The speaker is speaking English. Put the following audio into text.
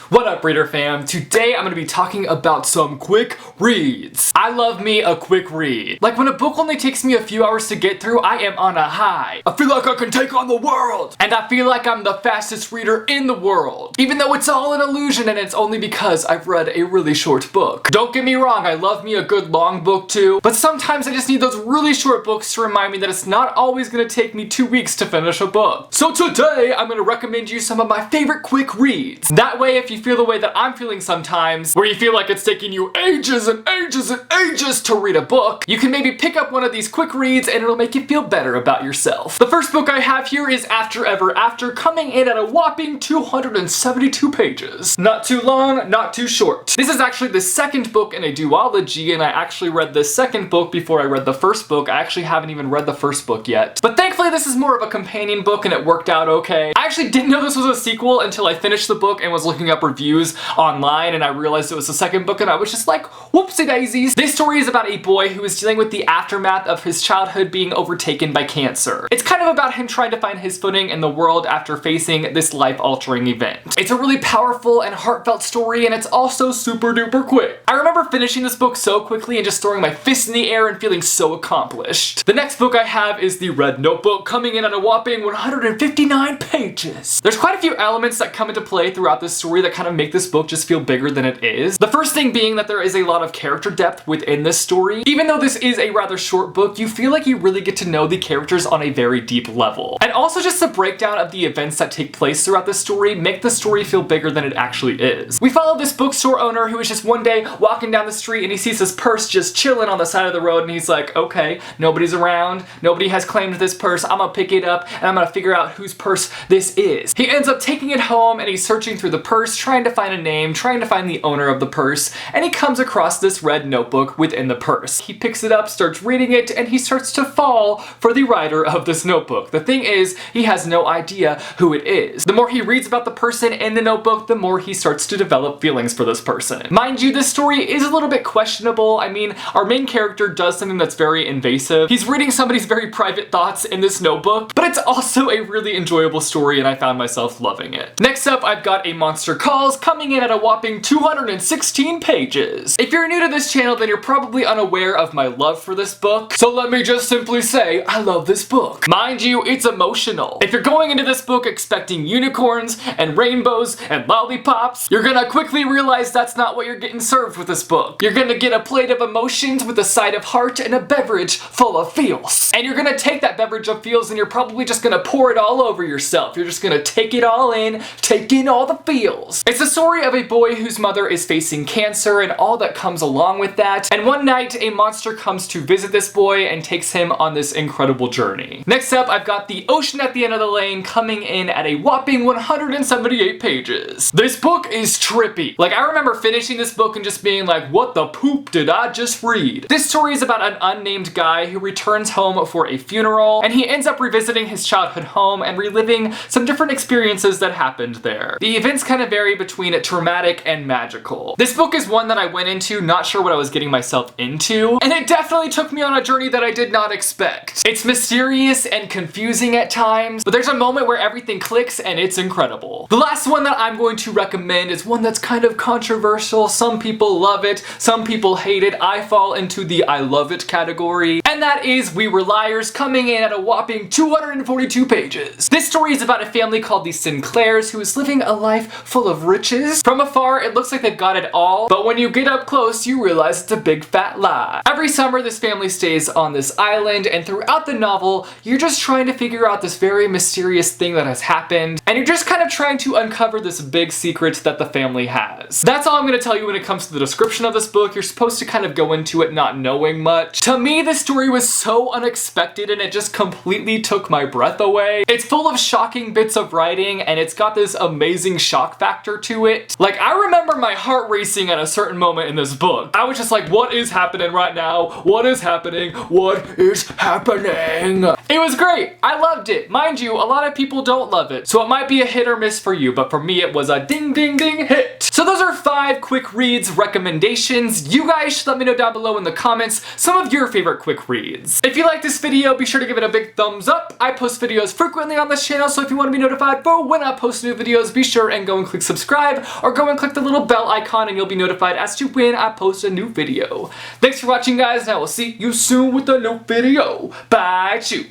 What up, reader fam? Today I'm going to be talking about some quick reads. I love me a quick read. Like when a book only takes me a few hours to get through, I am on a high. I feel like I can take on the world. And I feel like I'm the fastest reader in the world. Even though it's all an illusion and it's only because I've read a really short book. Don't get me wrong, I love me a good long book too, but sometimes I just need those really short books to remind me that it's not always going to take me 2 weeks to finish a book. So today I'm going to recommend you some of my favorite quick reads. That way, if you feel the way that I'm feeling sometimes, where you feel like it's taking you ages and ages and ages to read a book, you can maybe pick up one of these quick reads and it'll make you feel better about yourself. The first book I have here is After Ever After, coming in at a whopping 272 pages. Not too long, not too short. This is actually the second book in a duology, and I actually read the second book before I read the first book. I actually haven't even read the first book yet. But thankfully this is more of a companion book and it worked out okay. I actually didn't know this was a sequel until I finished the book and was looking up reviews online, and I realized it was the second book and I was just like, whoopsie daisies. This story is about a boy who is dealing with the aftermath of his childhood being overtaken by cancer. It's kind of about him trying to find his footing in the world after facing this life-altering event. It's a really powerful and heartfelt story, and it's also super duper quick. I remember finishing this book so quickly and just throwing my fists in the air and feeling so accomplished. The next book I have is The Red Notebook, coming in at a whopping 159 pages. There's quite a few elements that come into play throughout this story that kind of make this book just feel bigger than it is. The first thing being that there is a lot of character depth within this story. Even though this is a rather short book, you feel like you really get to know the characters on a very deep level. And also just the breakdown of the events that take place throughout this story make the story feel bigger than it actually is. We follow this bookstore owner who is just one day walking down the street and he sees his purse just chilling on the side of the road, and he's like, okay, nobody's around, nobody has claimed this purse, I'm gonna pick it up and I'm gonna figure out whose purse this is. He ends up taking it home and he's searching through the purse, trying to find a name, trying to find the owner of the purse, and he comes across this red notebook within the purse. He picks it up, starts reading it, and he starts to fall for the writer of this notebook. The thing is, he has no idea who it is. The more he reads about the person in the notebook, the more he starts to develop feelings for this person. Mind you, this story is a little bit questionable. I mean, our main character does something that's very invasive. He's reading somebody's very private thoughts in this notebook, but it's also a really enjoyable story and I found myself loving it. Next up, I've got A Monster Calls, coming in at a whopping 216 pages. If you're new to this channel, then you're probably unaware of my love for this book, so let me just simply say, I love this book. Mind you, it's emotional. If you're going into this book expecting unicorns and rainbows and lollipops, you're gonna quickly realize that's not what you're getting served with this book. You're gonna get a plate of emotions with a side of heart and a beverage full of feels. And you're gonna take that beverage of feels and you're probably just gonna pour it all over yourself. You're just gonna take it all in, take in all the feels. It's the story of a boy whose mother is facing cancer and all that comes along with that. And one night, a monster comes to visit this boy and takes him on this incredible journey. Next up, I've got The Ocean at the End of the Lane, coming in at a whopping 178 pages. This book is trippy. Like, I remember finishing this book and just being like, what the poop did I just read? This story is about an unnamed guy who returns home for a funeral, and he ends up revisiting his childhood home and reliving some different experiences that happened there. The events kind of vary between traumatic and magical. This book is one that I went into not sure what I was getting myself into, and it definitely took me on a journey that I did not expect. It's mysterious and confusing at times, but there's a moment where everything clicks and it's incredible. The last one that I'm going to recommend is one that's kind of controversial. Some people love it, some people hate it. I fall into the I love it category, and that is We Were Liars, coming in at a whopping 242 pages. This story is about a family called the Sinclairs who is living a life full of riches. From afar, it looks like they've got it all, but when you get up close, you realize it's a big fat lie. Every summer, this family stays on this island, and throughout the novel, you're just trying to figure out this very mysterious thing that has happened, and you're just kind of trying to uncover this big secret that the family has. That's all I'm going to tell you when it comes to the description of this book. You're supposed to kind of go into it not knowing much. To me, this story was so unexpected and it just completely took my breath away. It's full of shocking bits of writing and it's got this amazing shock factor to it. Like, I remember my heart racing at a certain moment in this book. I was just like, what is happening right now? What is happening? What is happening? It was great. I loved it. Mind you, a lot of people don't love it, so it might be a hit or miss for you, but for me it was a ding ding ding hit. So those are are 5 quick reads recommendations. You guys should let me know down below in the comments some of your favorite quick reads. If you like this video, be sure to give it a big thumbs up. I post videos frequently on this channel, so if you want to be notified for when I post new videos, be sure and go and click subscribe, or go and click the little bell icon and you'll be notified as to when I post a new video. Thanks for watching, guys, and I will see you soon with a new video. Bye, chew.